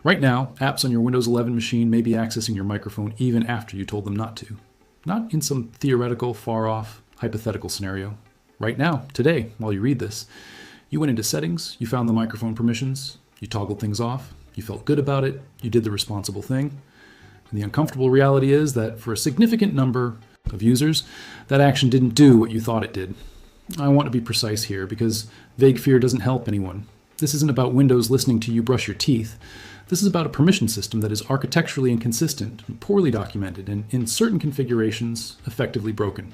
Right now, apps on your Windows 11 machine may be accessing your microphone even after you told them not to. Not in some theoretical, far-off, hypothetical scenario. Right now, today, while you read this, you went into settings, you found the microphone permissions, you toggled things off, you felt good about it, you did the responsible thing. And the uncomfortable reality is that for a significant number of users, that action didn't do what you thought it did. I want to be precise here because vague fear doesn't help anyone. This isn't about Windows listening to you brush your teeth. This is about a permission system that is architecturally inconsistent, poorly documented, and in certain configurations, effectively broken.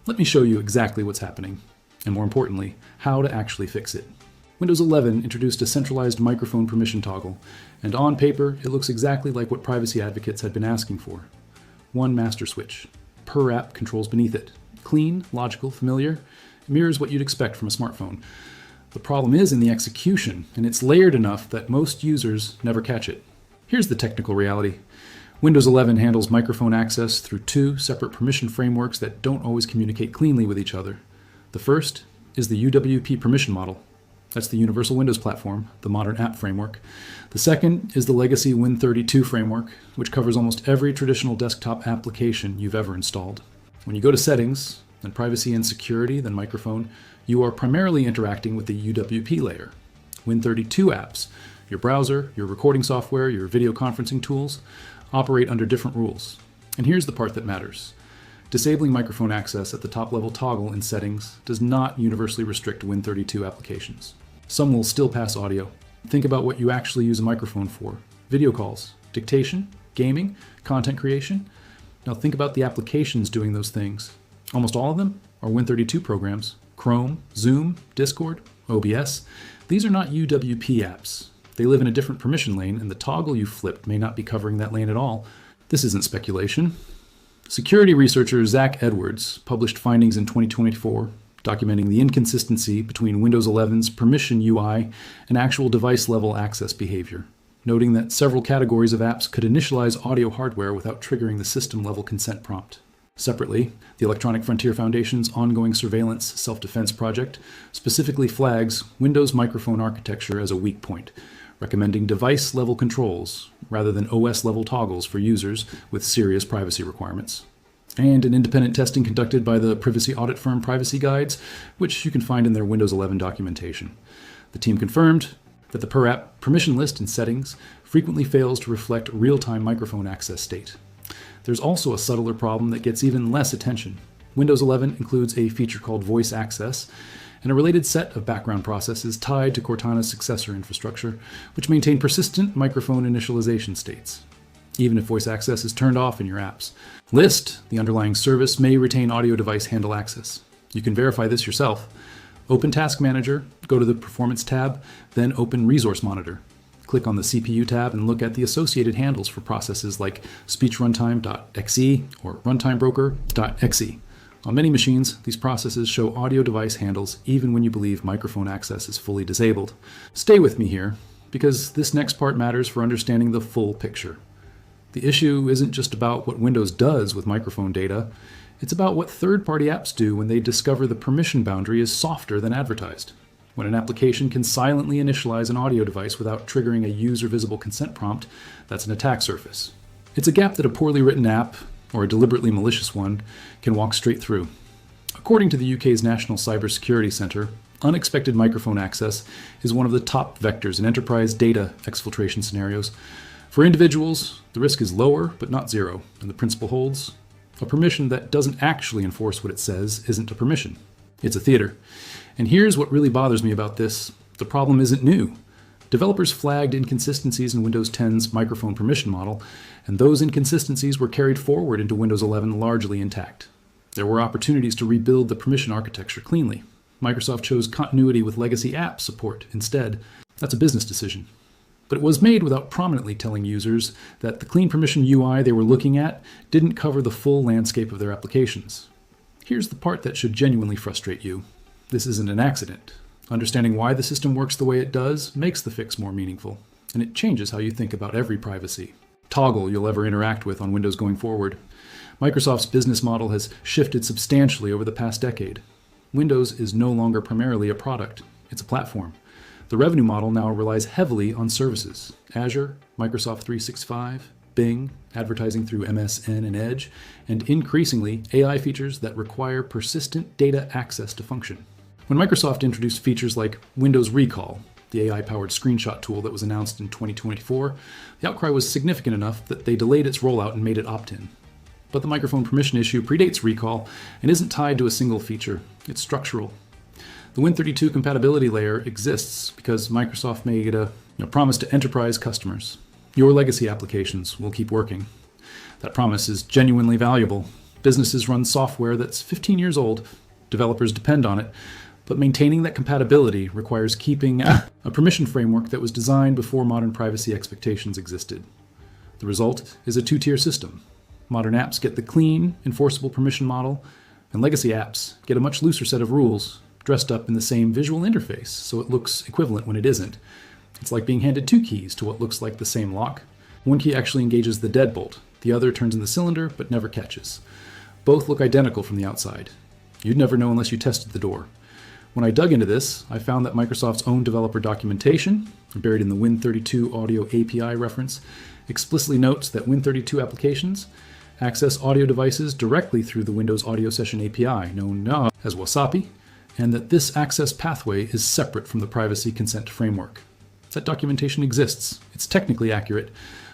Let me show you exactly what's happening, and more importantly, how to actually fix it. Windows 11 introduced a centralized microphone permission toggle, and on paper, it looks exactly like what privacy advocates had been asking for. One master switch, per app controls beneath it. Clean, logical, familiar, it mirrors what you'd expect from a smartphone. The problem is in the execution, and it's layered enough that most users never catch it. Here's the technical reality. Windows 11 handles microphone access through two separate permission frameworks that don't always communicate cleanly with each other. The first is the UWP permission model. That's the Universal Windows Platform, the modern app framework. The second is the legacy Win32 framework, which covers almost every traditional desktop application you've ever installed. When you go to Settings, then Privacy and Security, then Microphone, you are primarily interacting with the UWP layer. Win32 apps, your browser, your recording software, your video conferencing tools, operate under different rules. And here's the part that matters. Disabling microphone access at the top-level toggle in Settings does not universally restrict Win32 applications. Some will still pass audio. Think about what you actually use a microphone for. Video calls, dictation, gaming, content creation. Now think about the applications doing those things. Almost all of them are Win32 programs. Chrome, Zoom, Discord, OBS. These are not UWP apps. They live in a different permission lane, and the toggle you flipped may not be covering that lane at all. This isn't speculation. Security researcher Zach Edwards published findings in 2024 documenting the inconsistency between Windows 11's permission UI and actual device-level access behavior, noting that several categories of apps could initialize audio hardware without triggering the system-level consent prompt. Separately, the Electronic Frontier Foundation's ongoing surveillance self-defense project specifically flags Windows microphone architecture as a weak point, recommending device-level controls rather than OS-level toggles for users with serious privacy requirements. And an independent testing conducted by the privacy audit firm Privacy Guides, which you can find in their Windows 11 documentation. The team confirmed that the per-app permission list in Settings frequently fails to reflect real-time microphone access state. There's also a subtler problem that gets even less attention. Windows 11 includes a feature called voice access and a related set of background processes tied to Cortana's successor infrastructure, which maintain persistent microphone initialization states, even if voice access is turned off in your apps. List, the underlying service, may retain audio device handle access. You can verify this yourself. Open Task Manager, go to the Performance tab, then open Resource Monitor. Click on the CPU tab and look at the associated handles for processes like speechruntime.exe or runtimebroker.exe. On many machines, these processes show audio device handles even when you believe microphone access is fully disabled. Stay with me here, because this next part matters for understanding the full picture. The issue isn't just about what Windows does with microphone data, it's about what third-party apps do when they discover the permission boundary is softer than advertised. When an application can silently initialize an audio device without triggering a user-visible consent prompt, that's an attack surface. It's a gap that a poorly written app, or a deliberately malicious one, can walk straight through. According to the UK's National Cybersecurity Centre, unexpected microphone access is one of the top vectors in enterprise data exfiltration scenarios. For individuals, the risk is lower, but not zero, and the principle holds. A permission that doesn't actually enforce what it says isn't a permission. It's a theater. And here's what really bothers me about this. The problem isn't new. Developers flagged inconsistencies in Windows 10's microphone permission model, and those inconsistencies were carried forward into Windows 11 largely intact. There were opportunities to rebuild the permission architecture cleanly. Microsoft chose continuity with legacy app support instead. That's a business decision. But it was made without prominently telling users that the clean permission UI they were looking at didn't cover the full landscape of their applications. Here's the part that should genuinely frustrate you. This isn't an accident. Understanding why the system works the way it does makes the fix more meaningful, and it changes how you think about every privacy toggle you'll ever interact with on Windows going forward. Microsoft's business model has shifted substantially over the past decade. Windows is no longer primarily a product, it's a platform. The revenue model now relies heavily on services: Azure, Microsoft 365, Bing, advertising through MSN and Edge, and increasingly AI features that require persistent data access to function. When Microsoft introduced features like Windows Recall, the AI-powered screenshot tool that was announced in 2024, the outcry was significant enough that they delayed its rollout and made it opt-in. But the microphone permission issue predates Recall and isn't tied to a single feature. It's structural. The Win32 compatibility layer exists because Microsoft made a promise to enterprise customers. Your legacy applications will keep working. That promise is genuinely valuable. Businesses run software that's 15 years old. Developers depend on it. But maintaining that compatibility requires keeping a permission framework that was designed before modern privacy expectations existed. The result is a two-tier system. Modern apps get the clean, enforceable permission model, and legacy apps get a much looser set of rules, dressed up in the same visual interface so it looks equivalent when it isn't. It's like being handed two keys to what looks like the same lock. One key actually engages the deadbolt, the other turns in the cylinder but never catches. Both look identical from the outside. You'd never know unless you tested the door. When I dug into this, I found that Microsoft's own developer documentation, buried in the Win32 Audio API reference, explicitly notes that Win32 applications access audio devices directly through the Windows Audio Session API, known as WASAPI, and that this access pathway is separate from the privacy consent framework. That documentation exists. It's technically accurate,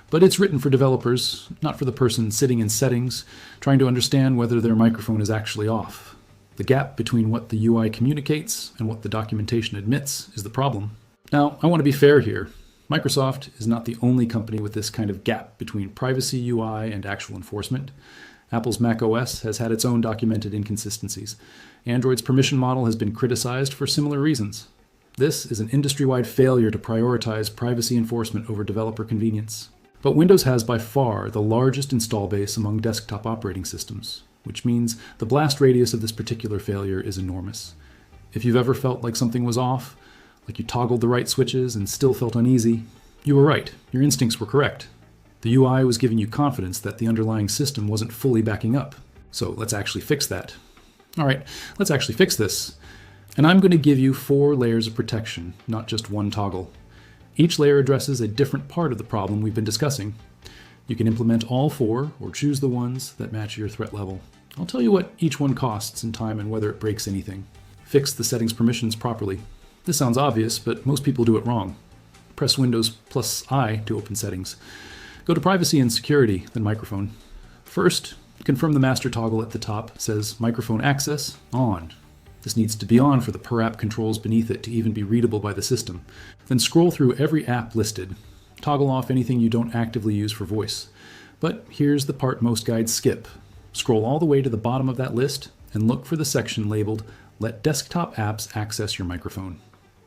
but it's written for developers, not for the person sitting in settings, trying to understand whether their microphone is actually off. The gap between what the UI communicates and what the documentation admits is the problem. Now, I want to be fair here. Microsoft is not the only company with this kind of gap between privacy UI and actual enforcement. Apple's macOS has had its own documented inconsistencies. Android's permission model has been criticized for similar reasons. This is an industry-wide failure to prioritize privacy enforcement over developer convenience. But Windows has by far the largest install base among desktop operating systems, which means the blast radius of this particular failure is enormous. If you've ever felt like something was off, like you toggled the right switches and still felt uneasy, you were right. Your instincts were correct. The UI was giving you confidence that the underlying system wasn't fully backing up. So let's actually fix that. All right, let's actually fix this. And I'm going to give you 4 layers of protection, not just one toggle. Each layer addresses a different part of the problem we've been discussing. You can implement all 4 or choose the ones that match your threat level. I'll tell you what each one costs in time and whether it breaks anything. Fix the settings permissions properly. This sounds obvious, but most people do it wrong. Press Windows plus I to open settings. Go to Privacy and Security, then Microphone. First, confirm the master toggle at the top says Microphone Access On. This needs to be on for the per-app controls beneath it to even be readable by the system. Then scroll through every app listed. Toggle off anything you don't actively use for voice. But here's the part most guides skip. Scroll all the way to the bottom of that list and look for the section labeled Let Desktop Apps Access Your Microphone.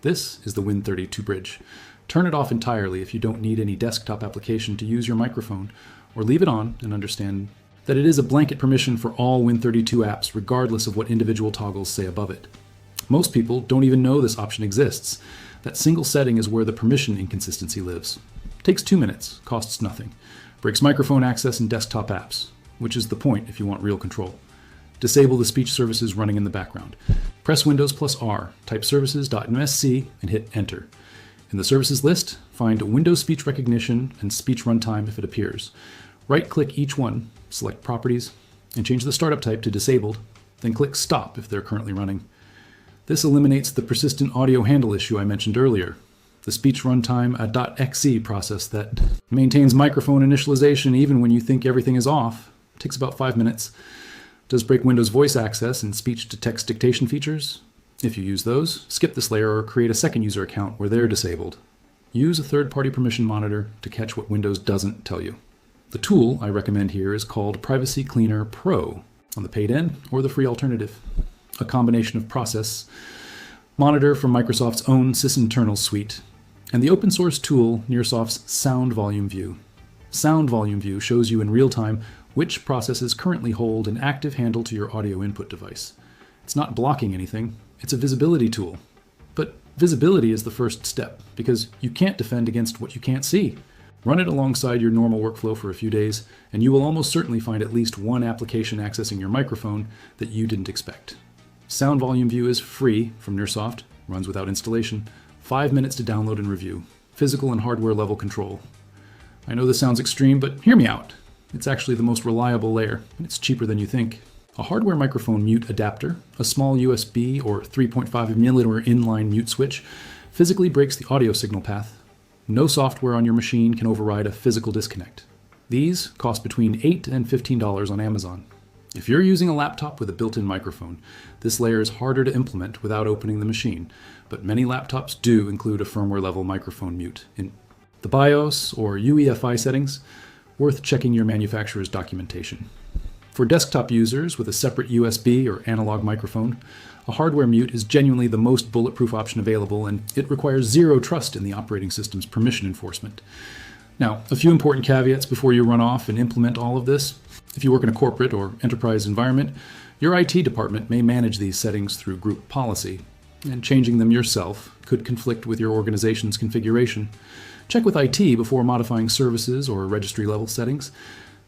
This is the Win32 bridge. Turn it off entirely if you don't need any desktop application to use your microphone, or leave it on and understand that it is a blanket permission for all Win32 apps regardless of what individual toggles say above it. Most people don't even know this option exists. That single setting is where the permission inconsistency lives. Takes 2 minutes, costs nothing. Breaks microphone access in desktop apps, which is the point if you want real control. Disable the speech services running in the background. Press Windows plus R, type services.msc, and hit Enter. In the services list, find Windows Speech Recognition and Speech Runtime if it appears. Right-click each one, select Properties, and change the startup type to Disabled, then click Stop if they're currently running. This eliminates the persistent audio handle issue I mentioned earlier. The speech runtime .exe process that maintains microphone initialization even when you think everything is off. Takes about 5 minutes. Does break Windows voice access and speech-to-text dictation features. If you use those, skip this layer or create a second user account where they're disabled. Use a third-party permission monitor to catch what Windows doesn't tell you. The tool I recommend here is called Privacy Cleaner Pro on the paid end or the free alternative. A combination of process, monitor from Microsoft's own sysinternal suite, and the open source tool Nearsoft's Sound Volume View. Sound Volume View shows you in real time which processes currently hold an active handle to your audio input device. It's not blocking anything, it's a visibility tool. But visibility is the first step, because you can't defend against what you can't see. Run it alongside your normal workflow for a few days, and you will almost certainly find at least one application accessing your microphone that you didn't expect. Sound Volume View is free from Nearsoft, runs without installation. 5 minutes to download and review. Physical and hardware level control. I know this sounds extreme, but hear me out. It's actually the most reliable layer, and it's cheaper than you think. A hardware microphone mute adapter, a small USB or 3.5mm inline mute switch, physically breaks the audio signal path. No software on your machine can override a physical disconnect. These cost between $8 and $15 on Amazon. If you're using a laptop with a built-in microphone, this layer is harder to implement without opening the machine, but many laptops do include a firmware-level microphone mute. In the BIOS or UEFI settings, worth checking your manufacturer's documentation. For desktop users with a separate USB or analog microphone, a hardware mute is genuinely the most bulletproof option available, and it requires zero trust in the operating system's permission enforcement. Now, a few important caveats before you run off and implement all of this. If you work in a corporate or enterprise environment, your IT department may manage these settings through group policy, and changing them yourself could conflict with your organization's configuration. Check with IT before modifying services or registry-level settings.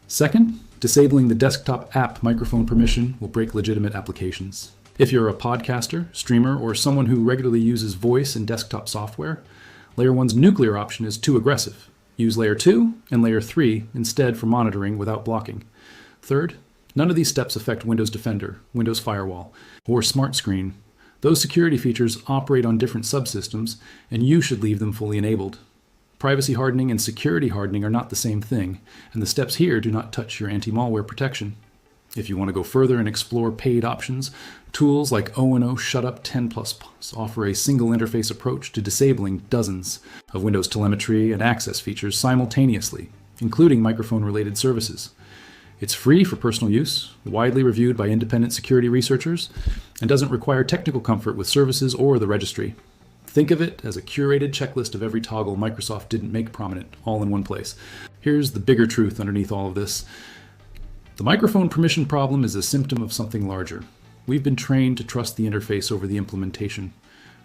Second, disabling the desktop app microphone permission will break legitimate applications. If you're a podcaster, streamer, or someone who regularly uses voice and desktop software, Layer 1's nuclear option is too aggressive. Use Layer 2 and Layer 3 instead for monitoring without blocking. Third, none of these steps affect Windows Defender, Windows Firewall, or Smart Screen. Those security features operate on different subsystems, and you should leave them fully enabled. Privacy hardening and security hardening are not the same thing, and the steps here do not touch your anti-malware protection. If you want to go further and explore paid options, tools like O&O Shutup 10++ offer a single interface approach to disabling dozens of Windows telemetry and access features simultaneously, including microphone-related services. It's free for personal use, widely reviewed by independent security researchers, and doesn't require technical comfort with services or the registry. Think of it as a curated checklist of every toggle Microsoft didn't make prominent, all in one place. Here's the bigger truth underneath all of this. The microphone permission problem is a symptom of something larger. We've been trained to trust the interface over the implementation.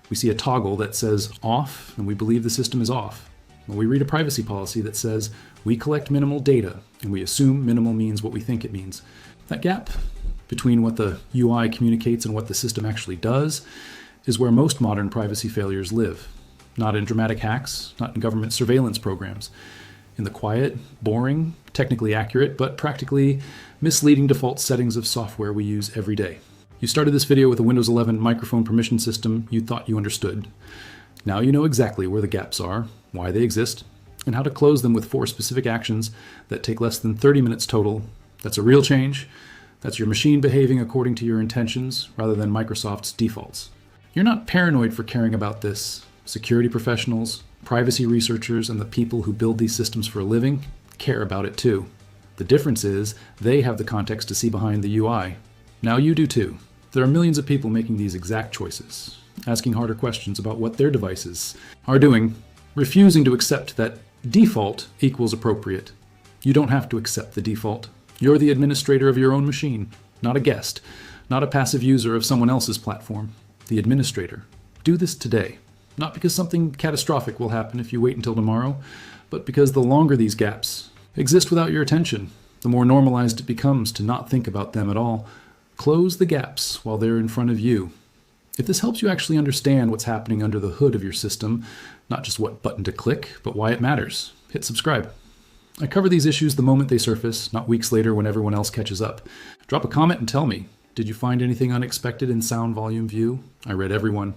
We see a toggle that says off, and we believe the system is off. Well, we read a privacy policy that says we collect minimal data, and we assume minimal means what we think it means. That gap between what the UI communicates and what the system actually does is where most modern privacy failures live. Not in dramatic hacks, not in government surveillance programs. In the quiet, boring, technically accurate, but practically misleading default settings of software we use every day. You started this video with a Windows 11 microphone permission system you thought you understood. Now you know exactly where the gaps are, why they exist, and how to close them with 4 specific actions that take less than 30 minutes total. That's a real change. That's your machine behaving according to your intentions rather than Microsoft's defaults. You're not paranoid for caring about this. Security professionals, privacy researchers, and the people who build these systems for a living care about it too. The difference is they have the context to see behind the UI. Now you do too. There are millions of people making these exact choices, asking harder questions about what their devices are doing, refusing to accept that default equals appropriate. You don't have to accept the default. You're the administrator of your own machine, not a guest, not a passive user of someone else's platform. The administrator. Do this today. Not because something catastrophic will happen if you wait until tomorrow, but because the longer these gaps exist without your attention, the more normalized it becomes to not think about them at all. Close the gaps while they're in front of you. If this helps you actually understand what's happening under the hood of your system, not just what button to click, but why it matters, hit subscribe. I cover these issues the moment they surface, not weeks later when everyone else catches up. Drop a comment and tell me, did you find anything unexpected in sound volume view? I read everyone.